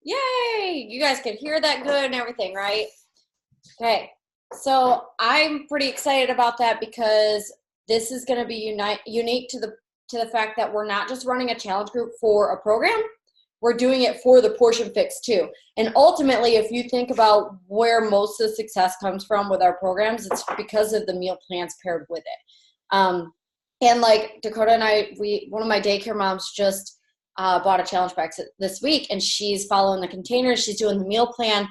Yay! You guys can hear that good and everything, right? Okay. So I'm pretty excited about that because this is going to be unique to the fact that we're not just running a challenge group for a program. We're doing it for the portion fix too. And ultimately, if you think about where most of the success comes from with our programs, it's because of the meal plans paired with it. And like Dakota and I, one of my daycare moms just bought a challenge pack this week, and she's following the containers. She's doing the meal plan.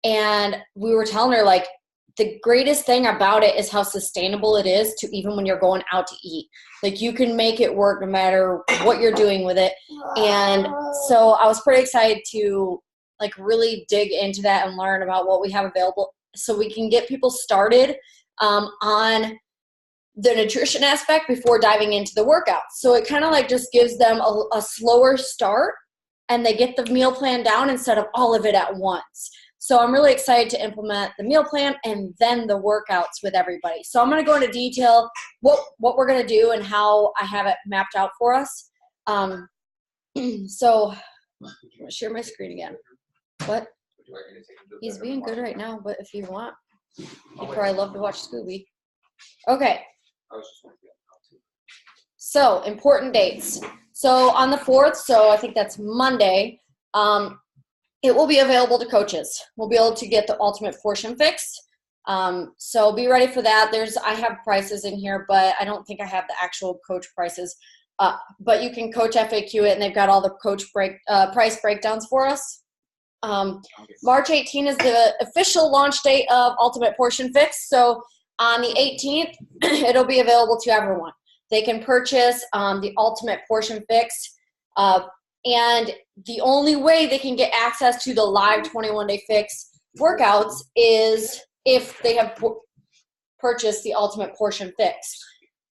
And we were telling her, like, the greatest thing about it is how sustainable it is to even when you're going out to eat. Like, you can make it work no matter what you're doing with it. And so I was pretty excited to, like, really dig into that and learn about what we have available so we can get people started on the nutrition aspect before diving into the workouts. So it kind of like just gives them a slower start, and they get the meal plan down instead of all of it at once. So I'm really excited to implement the meal plan and then the workouts with everybody. So I'm going to go into detail what we're going to do and how I have it mapped out for us. So I'm going to share my screen again. What? He's being good right now, but if you want, you'd probably love to watch Scooby. Okay. So important dates. So on the 4th, so I think that's Monday, it will be available to coaches. We'll be able to get the ultimate portion fix. So be ready for that. I have prices in here, but I don't think I have the actual coach prices. But you can Coach FAQ it, and they've got all the coach price breakdowns for us. March 18 is the official launch date of Ultimate Portion Fix. So on the 18th, it'll be available to everyone. They can purchase the Ultimate Portion Fix. And the only way they can get access to the live 21-day fix workouts is if they have purchased the Ultimate Portion Fix.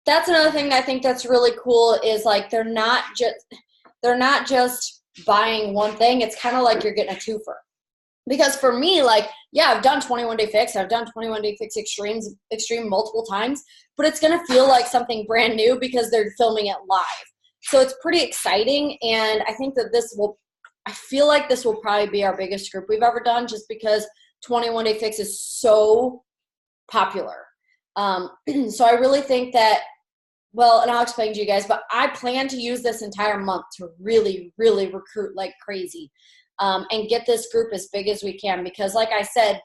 That's another thing that I think that's really cool is, like, they're not just buying one thing. It's kind of like you're getting a twofer. Because for me, like, yeah, I've done 21-day fix. I've done 21-day fix extreme multiple times, but it's going to feel like something brand new because they're filming it live. So it's pretty exciting, and I think that I feel like this will probably be our biggest group we've ever done just because 21-day fix is so popular. So I really think that, well, and I'll explain to you guys, but I plan to use this entire month to really, really recruit like crazy and get this group as big as we can because, like I said,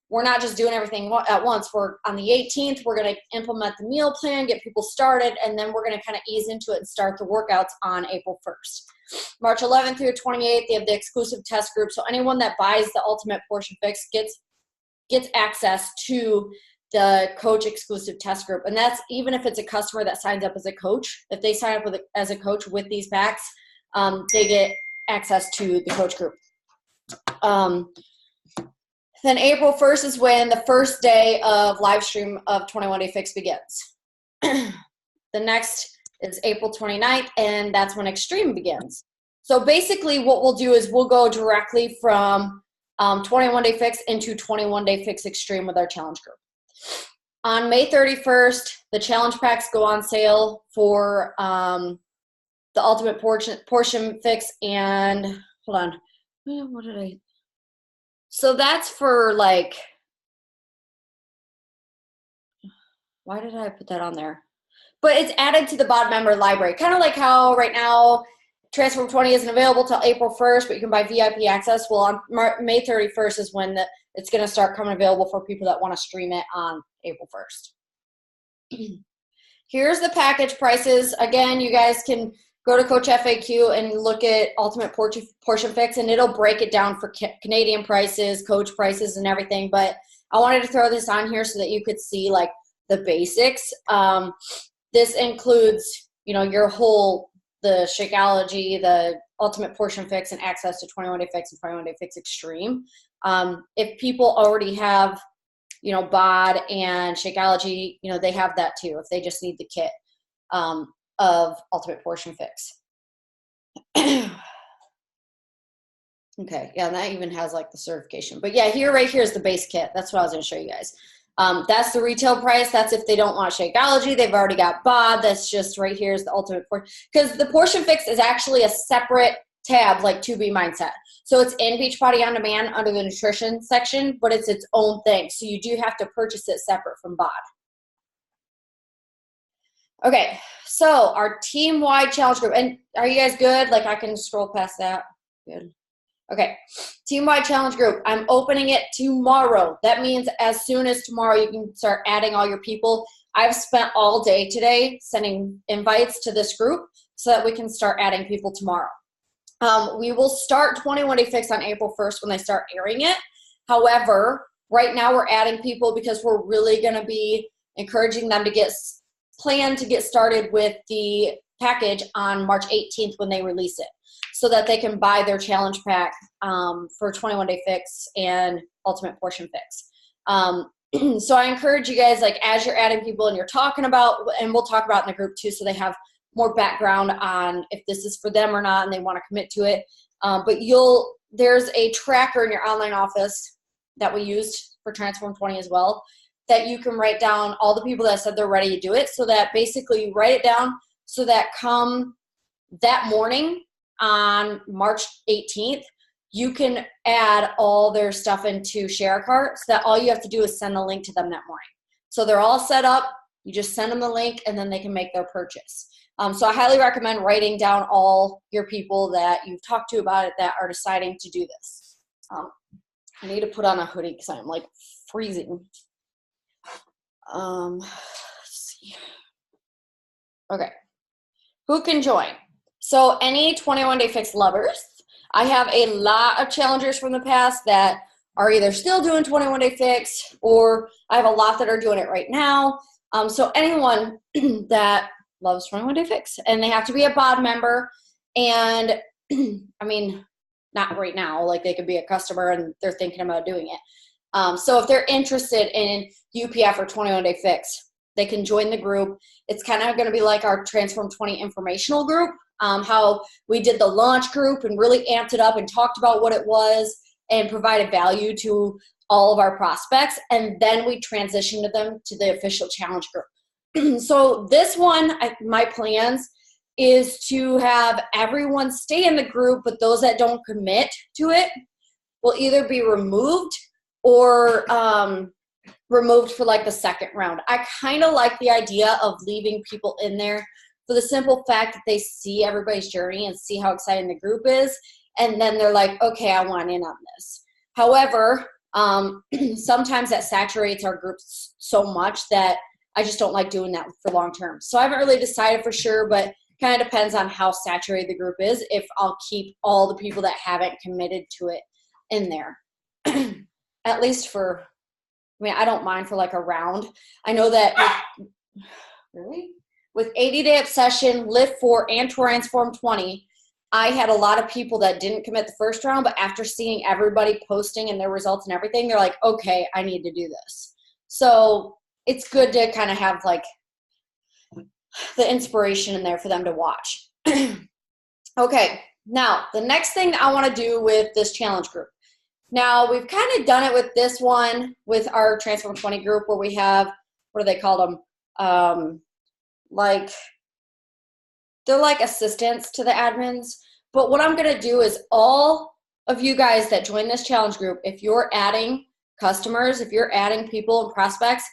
we're not just doing everything at once. We're on the 18th, we're going to implement the meal plan, get people started, and then we're going to kind of ease into it and start the workouts on April 1st. March 11th through 28th, they have the exclusive test group. So anyone that buys the Ultimate Portion Fix gets access to the coach exclusive test group. And that's even if it's a customer that signs up as a coach. If they sign up as a coach with these packs, they get access to the coach group. Then April 1st is when the first day of live stream of 21-day fix begins. The next is April 29th, and that's when Extreme begins. So basically what we'll do is we'll go directly from 21-day fix into 21-day fix Extreme with our challenge group. On May 31st, the challenge packs go on sale for the Ultimate Portion Fix, and hold on, what did I? So that's for, like, why did I put that on there? But it's added to the BOD member library, kind of like how right now Transform 20 isn't available till April 1st, but you can buy VIP access. Well, on May 31st is when it's going to start coming available for people that want to stream it on April 1st. Here's the package prices. Again, you guys can go to Coach FAQ and look at Ultimate Portion Fix, and it'll break it down for Canadian prices, coach prices, and everything. But I wanted to throw this on here so that you could see, like, the basics. This includes, your whole, the Shakeology, the Ultimate Portion Fix, and access to 21-day fix and 21-day fix Extreme. If people already have, BOD and Shakeology, they have that too if they just need the kit. Of Ultimate Portion Fix. Okay, yeah, and that even has, like, the certification. But yeah, right here is the base kit. That's what I was going to show you guys. That's the retail price. That's if they don't want Shakeology. They've already got BOD. That's just right here is the Ultimate Portion. Because the Portion Fix is actually a separate tab like To Be Mindset. So it's in Beachbody On Demand under the nutrition section, but it's its own thing. So you do have to purchase it separate from BOD. Okay, so our team-wide challenge group. And are you guys good? Like I can scroll past that. Good. Okay, team-wide challenge group. I'm opening it tomorrow. That means as soon as tomorrow, you can start adding all your people. I've spent all day today sending invites to this group so that we can start adding people tomorrow. We will start 21 Day Fix on April 1st when they start airing it. However, right now we're adding people because we're really going to be encouraging them to plan to get started with the package on March 18th when they release it, so that they can buy their challenge pack for 21 Day Fix and Ultimate Portion Fix. So I encourage you guys, like as you're adding people and you're talking about, and we'll talk about in the group too, so they have more background on if this is for them or not and they want to commit to it. But there's a tracker in your online office that we used for Transform 20 as well, that you can write down all the people that said they're ready to do it, so that basically you write it down so that come that morning on March 18th, you can add all their stuff into ShareCart, so that all you have to do is send the link to them that morning. So they're all set up. You just send them the link and then they can make their purchase. So I highly recommend writing down all your people that you've talked to about it that are deciding to do this. I need to put on a hoodie because I'm like freezing. Let's see. Okay. Who can join? So any 21 Day Fix lovers. I have a lot of challengers from the past that are either still doing 21 Day Fix, or I have a lot that are doing it right now. So anyone that loves 21 Day Fix, and they have to be a BOD member. And I mean, not right now, like they could be a customer and they're thinking about doing it. So if they're interested in UPF or 21 Day Fix, they can join the group. It's kind of going to be like our Transform 20 informational group, how we did the launch group and really amped it up and talked about what it was and provided value to all of our prospects. And then we transitioned them to the official challenge group. So this one, my plans is to have everyone stay in the group, but those that don't commit to it will either be removed or removed for like the second round. I kind of like the idea of leaving people in there for the simple fact that they see everybody's journey and see how exciting the group is. And then they're like, okay, I want in on this. However, sometimes that saturates our groups so much that I just don't like doing that for long term. So I haven't really decided for sure, but kind of depends on how saturated the group is, if I'll keep all the people that haven't committed to it in there. At least for, I mean, I don't mind for like a round. I know that with 80 Day Obsession, Lift 4, and Transform 20, I had a lot of people that didn't commit the first round, but after seeing everybody posting and their results and everything, they're like, okay, I need to do this. So it's good to kind of have like the inspiration in there for them to watch. Okay, now the next thing I want to do with this challenge group. Now we've kind of done it with this one with our Transform 20 group, where we have, what do they call them? Like, they're like assistants to the admins. But what I'm going to do is all of you guys that join this challenge group, if you're adding customers, if you're adding people and prospects,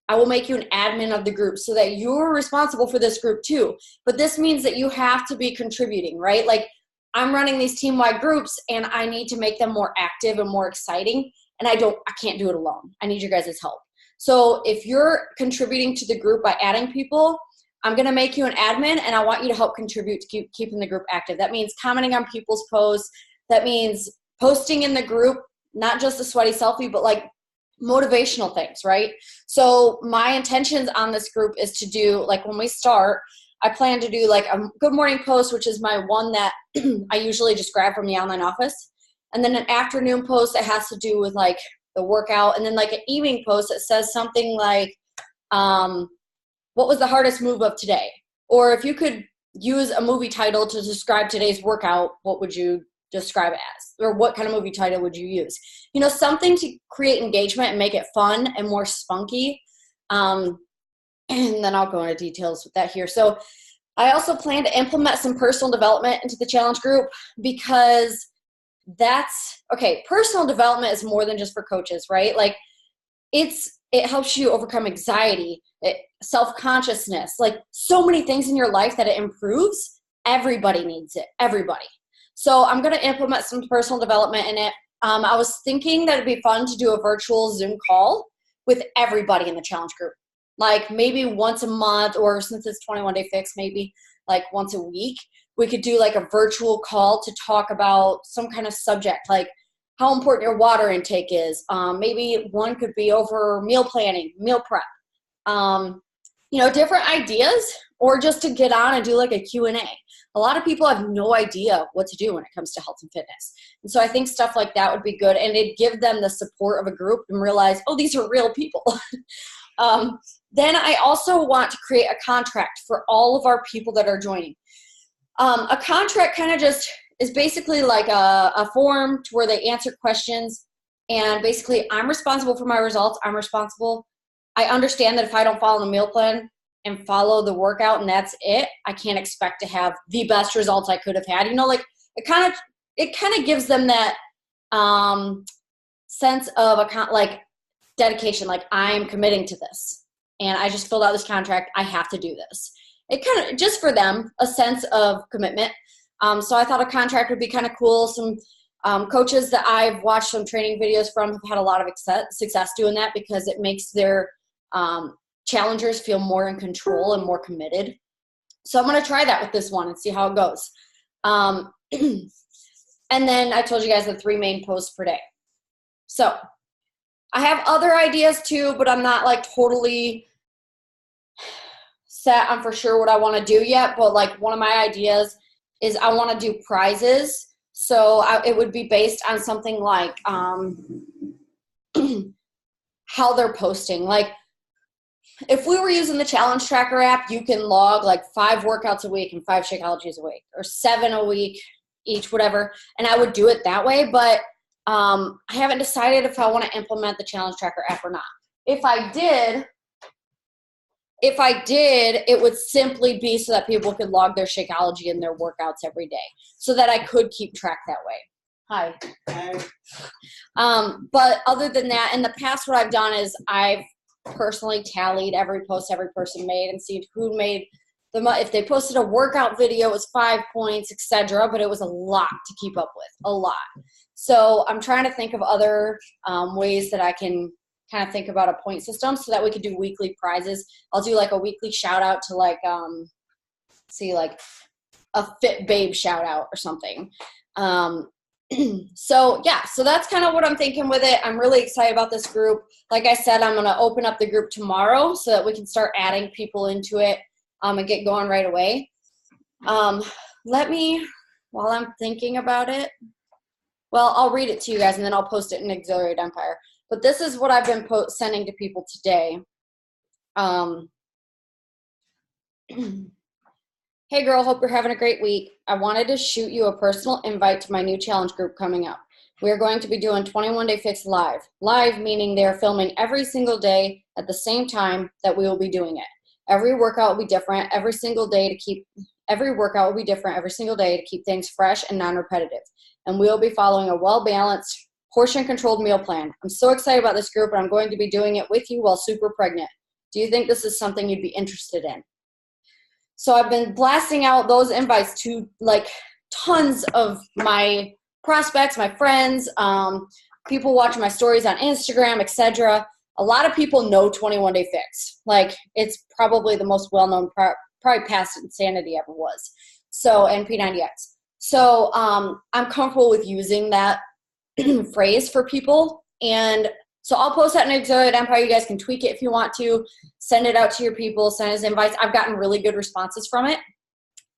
I will make you an admin of the group so that you're responsible for this group too. But this means that you have to be contributing, right? Like, I'm running these team-wide groups and I need to make them more active and more exciting. And I can't do it alone. I need your guys' help. So if you're contributing to the group by adding people, I'm going to make you an admin, and I want you to help contribute to keeping the group active. That means commenting on people's posts. That means posting in the group, not just a sweaty selfie, but like motivational things, right? So my intentions on this group is to do, like when we start, I plan to do like a good morning post, which is my one that I usually just grab from the online office. And then an afternoon post that has to do with like the workout. And then like an evening post that says something like, what was the hardest move of today? Or if you could use a movie title to describe today's workout, what would you describe it as? Or what kind of movie title would you use? You know, something to create engagement and make it fun and more spunky. And then I'll go into details with that here. So I also plan to implement some personal development into the challenge group because personal development is more than just for coaches, right? Like it helps you overcome anxiety, self-consciousness, like so many things in your life that it improves. Everybody needs it, everybody. So I'm going to implement some personal development in it. I was thinking that it'd be fun to do a virtual Zoom call with everybody in the challenge group. Like maybe once a month, or since it's 21 Day Fix, maybe like once a week, we could do like a virtual call to talk about some kind of subject, like how important your water intake is. Maybe one could be over meal planning, meal prep, different ideas, or just to get on and do like a Q&A. A lot of people have no idea what to do when it comes to health and fitness. And so I think stuff like that would be good. And it'd give them the support of a group and realize, oh, these are real people. Then I also want to create a contract for all of our people that are joining. A contract kind of just is basically like a form to where they answer questions. And basically, I'm responsible for my results. I understand that if I don't follow the meal plan and follow the workout and that's it, I can't expect to have the best results I could have had. Like it kind of gives them that sense of dedication. Like I'm committing to this. And I just filled out this contract. I have to do this. It kind of, just for them, a sense of commitment. So I thought a contract would be kind of cool. Some coaches that I've watched some training videos from have had a lot of success doing that because it makes their challengers feel more in control and more committed. So I'm going to try that with this one and see how it goes. And then I told you guys the 3 main posts per day. So I have other ideas too, but I'm not like totally set on for sure what I want to do yet. But like one of my ideas is I want to do prizes. So it would be based on something like how they're posting. Like if we were using the Challenge Tracker app, you can log like 5 workouts a week and 5 Shakeologies a week, or 7 a week each, whatever. And I would do it that way. But I haven't decided if I want to implement the Challenge Tracker app or not. If I did, it would simply be so that people could log their Shakeology and their workouts every day so that I could keep track that way. Hi. But other than that, in the past, what I've done is I've personally tallied every post every person made and seen who made if they posted a workout video, it was 5 points, etc. But it was a lot to keep up with, a lot. So I'm trying to think of other ways that I can kind of think about a point system so that we could do weekly prizes. I'll do like a weekly shout out to like a Fit Babe shout out or something. So that's kind of what I'm thinking with it. I'm really excited about this group. Like I said, I'm going to open up the group tomorrow so that we can start adding people into it and get going right away. While I'm thinking about it, I'll read it to you guys and then I'll post it in Exhilarated Empire. But this is what I've been sending to people today. Hey girl, hope you're having a great week. I wanted to shoot you a personal invite to my new challenge group coming up. We are going to be doing 21 Day Fix live. Live meaning they're filming every single day at the same time that we will be doing it. Every workout will be different every single day to keep things fresh and non-repetitive. And we will be following a well-balanced, portion-controlled meal plan. I'm so excited about this group, and I'm going to be doing it with you while super pregnant. Do you think this is something you'd be interested in? So I've been blasting out those invites to like tons of my prospects, my friends, people watching my stories on Instagram, etc. A lot of people know 21 Day Fix. Like it's probably the most well-known, probably past Insanity ever was. So, and P90X. So I'm comfortable with using that phrase for people. And so I'll post that in Exhilarated Empire. You guys can tweak it if you want to. Send it out to your people. Send us invites. I've gotten really good responses from it.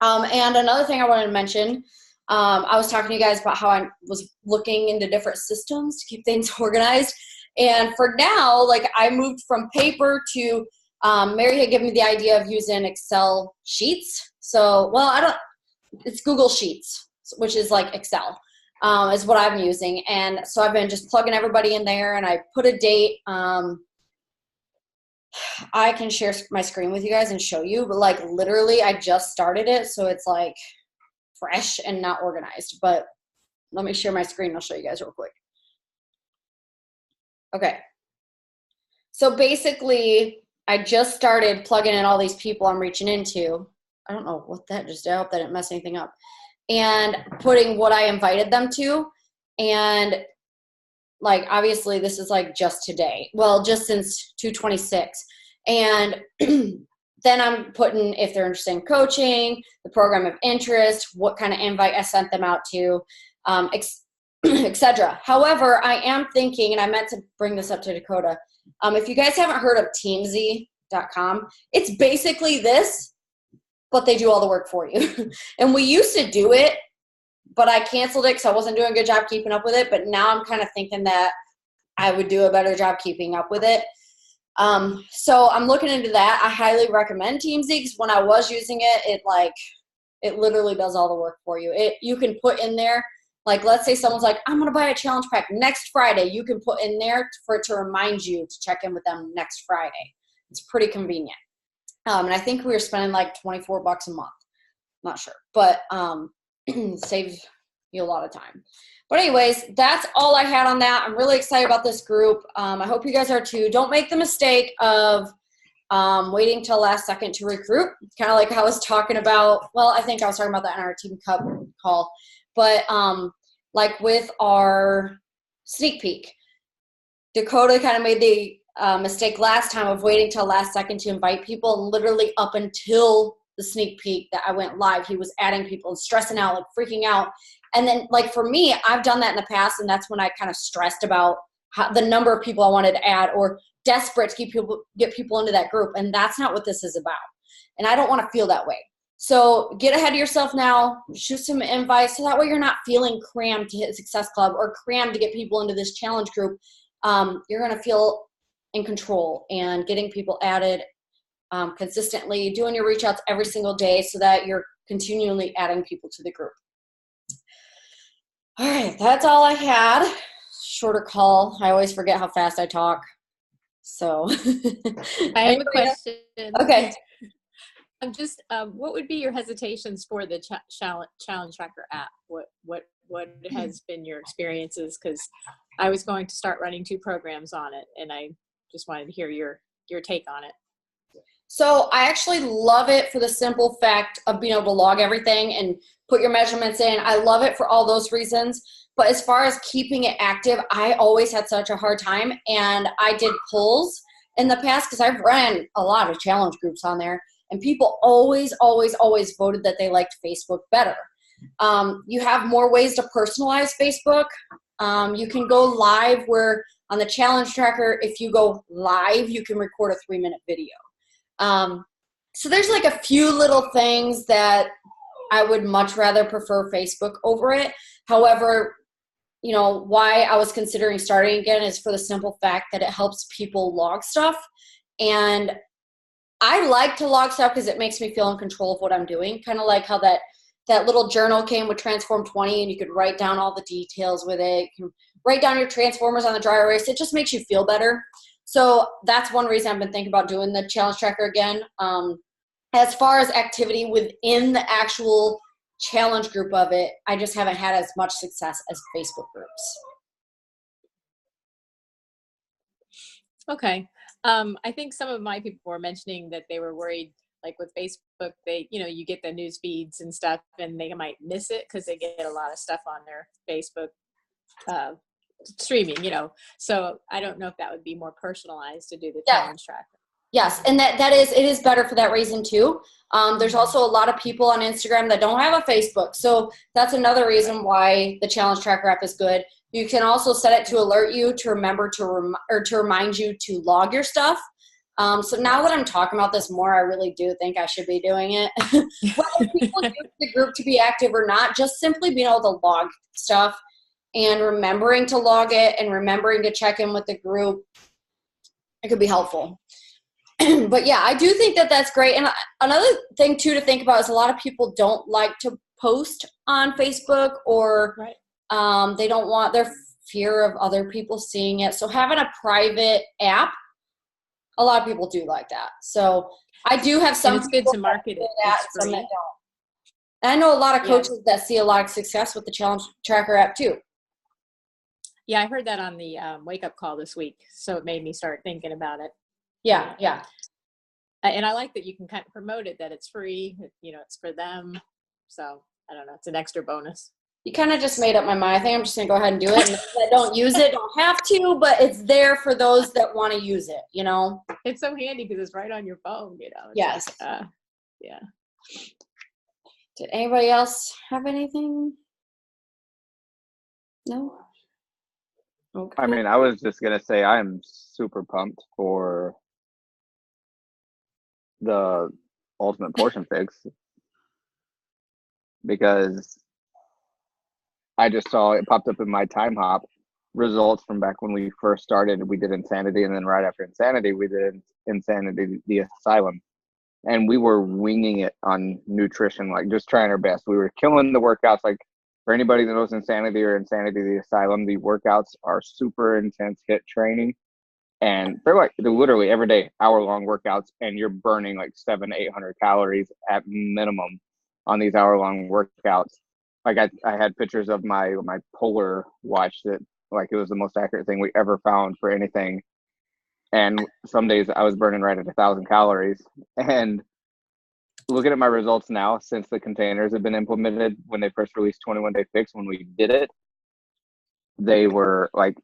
And another thing I wanted to mention, I was talking to you guys about how I was looking into different systems to keep things organized. And for now, like I moved from paper to Mary had given me the idea of using Excel sheets. So, it's Google Sheets, which is like Excel. Is what I'm using. And so I've been just plugging everybody in there, and I put a date. I can share my screen with you guys and show you, but like literally I just started it. So it's like fresh and not organized, but let me share my screen. I'll show you guys real quick. Okay. So basically I just started plugging in all these people I'm reaching into. I don't know what that just did. I hope that didn't mess anything up. And putting what I invited them to. And like, obviously this is like just today. Well, just since 226. And then I'm putting if they're interested in coaching, the program of interest, what kind of invite I sent them out to, etc. However, I am thinking, and I meant to bring this up to Dakota, if you guys haven't heard of Teamzy.com, it's basically this, but they do all the work for you. And we used to do it, but I canceled it because I wasn't doing a good job keeping up with it. But now I'm kind of thinking that I would do a better job keeping up with it. So I'm looking into that. I highly recommend Teamzy because when I was using it, it literally does all the work for you. You can put in there, like, let's say someone's like, I'm going to buy a challenge pack next Friday. You can put in there for it to remind you to check in with them next Friday. It's pretty convenient. And I think we were spending like $24 a month. Not sure, but saves you a lot of time. But anyways, that's all I had on that. I'm really excited about this group. I hope you guys are too. Don't make the mistake of waiting till last second to recruit. Kind of like I was talking about, well, I think I was talking about that in our Team Cup call. But like with our sneak peek, Dakota kind of made the mistake last time of waiting till last second to invite people. Literally up until the sneak peek that I went live, he was adding people and stressing out, like freaking out. And then, like, for me, I've done that in the past, and that's when I kind of stressed about the number of people I wanted to add or desperate to get people into that group. And that's not what this is about. And I don't want to feel that way. So get ahead of yourself now, shoot some invites, so that way you're not feeling crammed to hit Success Club or crammed to get people into this challenge group. You're going to feel in control and getting people added consistently, doing your reach outs every single day so that you're continually adding people to the group. All right, that's all I had. Shorter call. I always forget how fast I talk. So I have a question. Okay. I'm just, what would be your hesitations for the Challenge Tracker app? What has been your experiences? Because I was going to start running 2 programs on it, and I just wanted to hear your take on it. So I actually love it for the simple fact of being able to log everything and put your measurements in. I love it for all those reasons. But as far as keeping it active, I always had such a hard time. And I did polls in the past because I've ran a lot of challenge groups on there. And people always, always, always voted that they liked Facebook better. You have more ways to personalize Facebook. You can go live where on the Challenge Tracker, if you go live, you can record a 3-minute video. So there's like a few little things that I would much rather prefer Facebook over it. However, you know, why I was considering starting again is for the simple fact that it helps people log stuff. And I like to log stuff because it makes me feel in control of what I'm doing. Kind of like how that little journal came with Transform 20 and you could write down all the details with it. You can write down your transformers on the dry erase. It just makes you feel better. So that's one reason I've been thinking about doing the Challenge Tracker again. As far as activity within the actual challenge group of it, I just haven't had as much success as Facebook groups. Okay. I think some of my people were mentioning that they were worried, like with Facebook, you get the news feeds and stuff and they might miss it because they get a lot of stuff on their Facebook streaming, so I don't know if that would be more personalized to do the Challenge Tracker. Yes, and it is better for that reason too. There's also a lot of people on Instagram that don't have a Facebook, so that's another reason why the Challenge Tracker app is good. You can also set it to alert you to remember to remind you to log your stuff. So now that I'm talking about this more, I really do think I should be doing it. Whether people use the group to be active or not, just simply being able to log stuff and remembering to log it and remembering to check in with the group, it could be helpful. But yeah, I do think that that's great. And another thing too to think about is a lot of people don't like to post on Facebook or they don't want their fear of other people seeing it. So having a private app A lot of people do like that. So I do have some And it's good people to market that do it. that, It's some that free. don't. And I know a lot of Yeah. coaches that see a lot of success with the Challenge Tracker app too. Yeah, I heard that on the wake up call this week. So it made me start thinking about it. Yeah, yeah. And I like that you can kind of promote it, that it's free, you know, it's for them. So I don't know, it's an extra bonus. You kind of just made up my mind. I think I'm just going to go ahead and do it. And if I don't use it, don't have to, but it's there for those that want to use it, you know? It's so handy because it's right on your phone, you know? It's Yes. like, yeah. Did anybody else have anything? No? Okay. I mean, I was just gonna say I'm super pumped for the Ultimate Portion Fix because I just saw it popped up in my Time Hop results from back when we first started. We did Insanity, and then right after Insanity, we did Insanity the Asylum, and we were winging it on nutrition, like just trying our best. We were killing the workouts. Like for anybody that knows Insanity or Insanity the Asylum, the workouts are super intense HIIT training. And they're literally every day, hour-long workouts, and you're burning like 700-800 calories at minimum on these hour-long workouts. Like I had pictures of my Polar watch that like it was the most accurate thing we ever found for anything. And some days I was burning right at 1,000 calories. And looking at my results now since the containers have been implemented, when they first released 21 Day Fix, when we did it, they were like,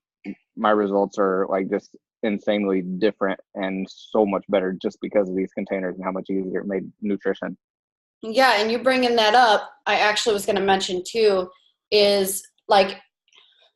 my results are like just insanely different and so much better just because of these containers and how much easier it made nutrition. Yeah, and you bringing that up, I actually was going to mention too, is like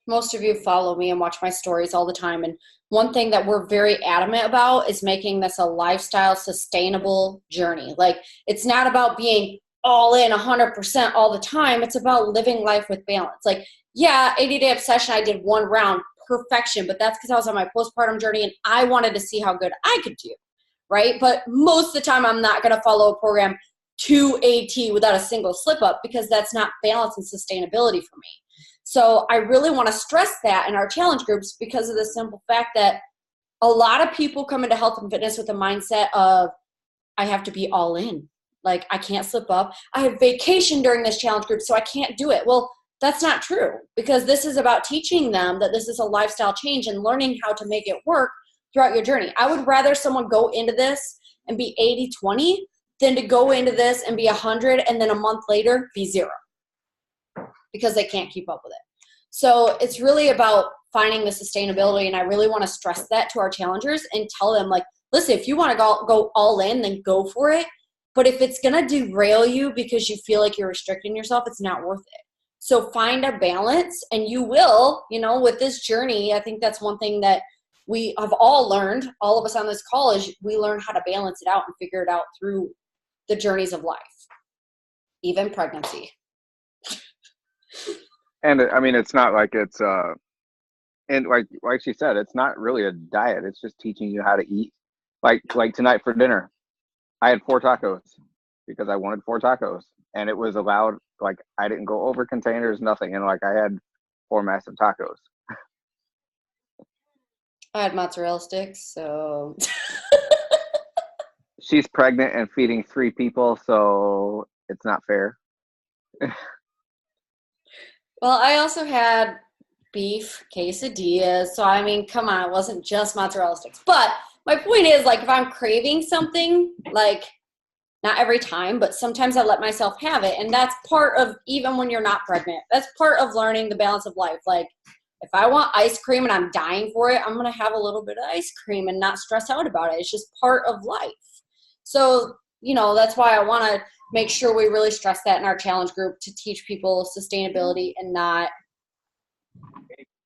most of you follow me and watch my stories all the time. And one thing that we're very adamant about is making this a lifestyle, sustainable journey. Like it's not about being all in 100% all the time. It's about living life with balance. Like, yeah, 80-day obsession, I did one round, perfection, but that's because I was on my postpartum journey and I wanted to see how good I could do, right? But most of the time, I'm not going to follow a program to a T without a single slip up because that's not balance and sustainability for me. So I really want to stress that in our challenge groups because of the simple fact that a lot of people come into health and fitness with a mindset of, I have to be all in. Like, I can't slip up. I have vacation during this challenge group, so I can't do it. Well, that's not true because this is about teaching them that this is a lifestyle change and learning how to make it work throughout your journey. I would rather someone go into this and be 80-20 than to go into this and be 100 and then a month later be 0 because they can't keep up with it. So it's really about finding the sustainability, and I really want to stress that to our challengers and tell them, like, listen, if you want to go all in, then go for it. But if it's going to derail you because you feel like you're restricting yourself, it's not worth it. So find a balance, and you will, you know, with this journey. I think that's one thing that we have all learned, all of us on this call, is we learn how to balance it out and figure it out through the journeys of life, even pregnancy. And I mean, it's not like it's and like she said, it's not really a diet. It's just teaching you how to eat. Like tonight for dinner, I had 4 tacos because I wanted 4 tacos, and it was allowed. Like I didn't go over containers, nothing, and like I had 4 massive tacos. I had mozzarella sticks, so. She's pregnant and feeding 3 people, so it's not fair. Well, I also had beef quesadillas, so I mean, come on, it wasn't just mozzarella sticks. But my point is, like, if I'm craving something, like, not every time, but sometimes I let myself have it. And that's part of, even when you're not pregnant, that's part of learning the balance of life. Like, if I want ice cream and I'm dying for it, I'm going to have a little bit of ice cream and not stress out about it. It's just part of life. So, you know, that's why I want to make sure we really stress that in our challenge group to teach people sustainability and not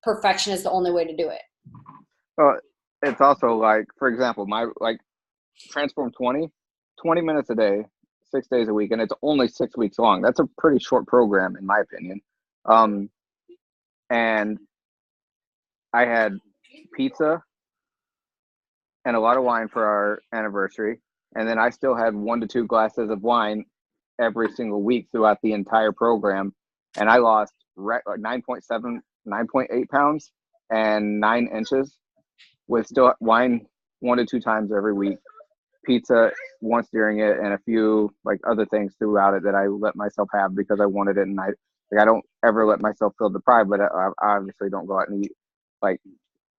perfection is the only way to do it. Well, it's also like, for example, my Transform 20 minutes a day, 6 days a week, and it's only 6 weeks long. That's a pretty short program, in my opinion. And I had pizza and a lot of wine for our anniversary. And then I still had 1 to 2 glasses of wine every single week throughout the entire program. And I lost 9.8 pounds and 9 inches with still wine 1 to 2 times every week. Pizza once during it, and a few like other things throughout it that I let myself have because I wanted it. And I don't ever let myself feel deprived, but I obviously don't go out and eat like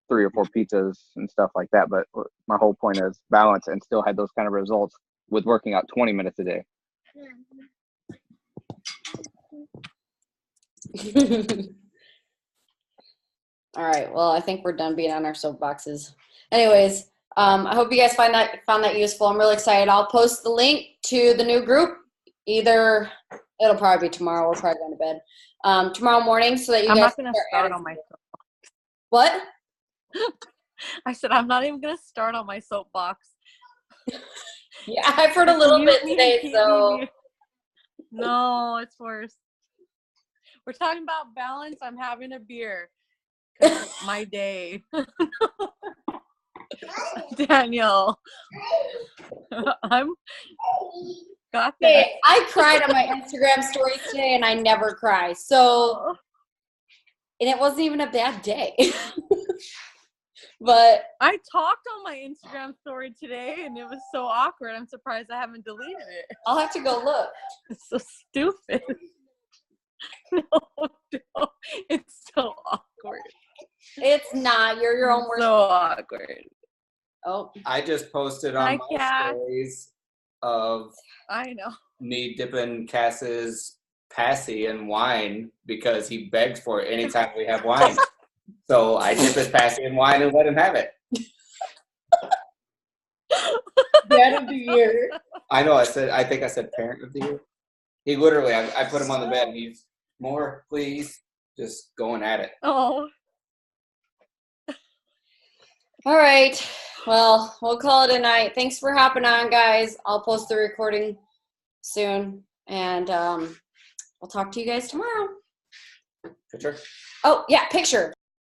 3 or 4 pizzas and stuff like that. But my whole point is balance, and still had those kind of results with working out 20 minutes a day. All right. Well, I think we're done being on our soapboxes. Anyways, I hope you guys found that useful. I'm really excited. I'll post the link to the new group. Either it'll probably be tomorrow. We're probably going to bed tomorrow morning, so that you I'm guys. not going to start on my soapbox. What? I said I'm not even going to start on my soapbox. Yeah, I've heard a little bit today, so. No, it's worse. We're talking about balance. I'm having a beer. My day. Daniel. I'm got this. Hey, I cried on my Instagram stories today, and I never cry. So, and it wasn't even a bad day. But I talked on my Instagram story today, and it was so awkward. I'm surprised I haven't deleted it. I'll have to go look. It's so stupid. No, it's so awkward. It's not. You're your own worst. So awkward. Oh. I just posted on my stories of I know me dipping Cass's passy in wine because he begs for it anytime we have wine. So I dip his passy in wine and let him have it. Dad of the year. I know. I think I said parent of the year. He literally, I put him on the bed and he's more, please, just going at it. Oh. All right. Well, we'll call it a night. Thanks for hopping on, guys. I'll post the recording soon, and we'll talk to you guys tomorrow. Picture? Oh, yeah, picture.